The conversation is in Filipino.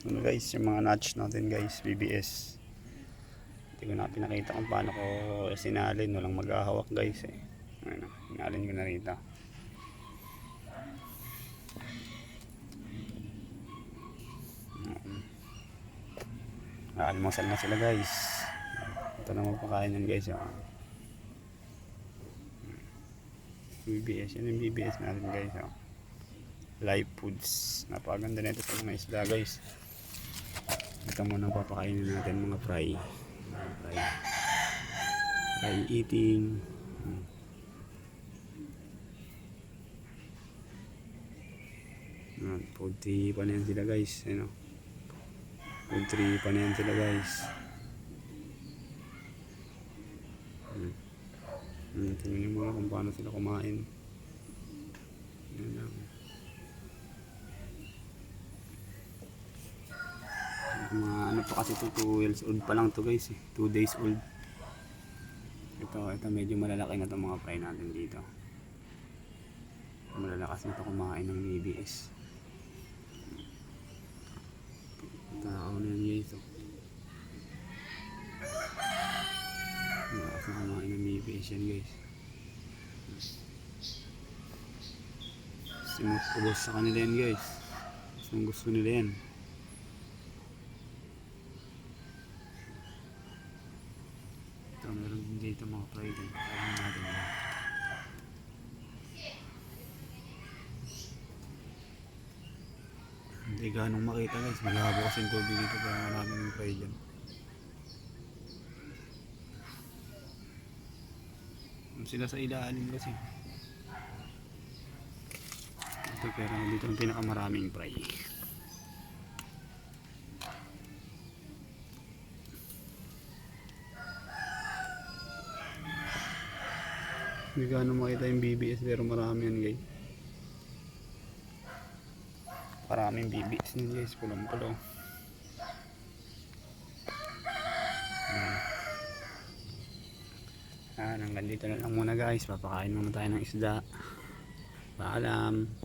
Ano guys, yung mga notch natin guys, BBS. Hindi ko na pinakita kung paano ko sinalin. Walang maghahawak guys eh. Ano, sinalin ko na rito. Almusal na sila guys. Ito na magpakain yan guys. Oh. BBS, yan yung BBS natin guys. Oh. Live foods. Napakaganda na ito sa mga isda guys. Ito muna papakainin natin mga fry. Fry eating. Food tree pa na yan sila guys. Ano? Food tree pa na yan sila guys. Tingnan mo kung paano sila kumain. Yan lang. Mga ano pa kasi ito, 2 years old pa lang to guys eh. 2 days old. Ito medyo malalaki na itong mga fry natin dito. Malalakas na ito kumain ng BBS. Tao na yan guys. Malakas na kumain ng BBS yan guys. Sinutubos sa kanila yan guys. Gusto nila yan. Ito meron din dito mga fry din. Kaya natin yan. Hindi ganong makita guys, malabo kasi yung tubig dito kaya maraming yung fry dyan. Sila sa ilalim kasi. Ito pero dito ang pinakamaraming fry. Hindi ganong makita yung BBS pero marami yan guys. Maraming BBS nyo guys, pulang-pulo. Hanggang dito na lang muna guys, papakain muna tayo ng isda. Paalam.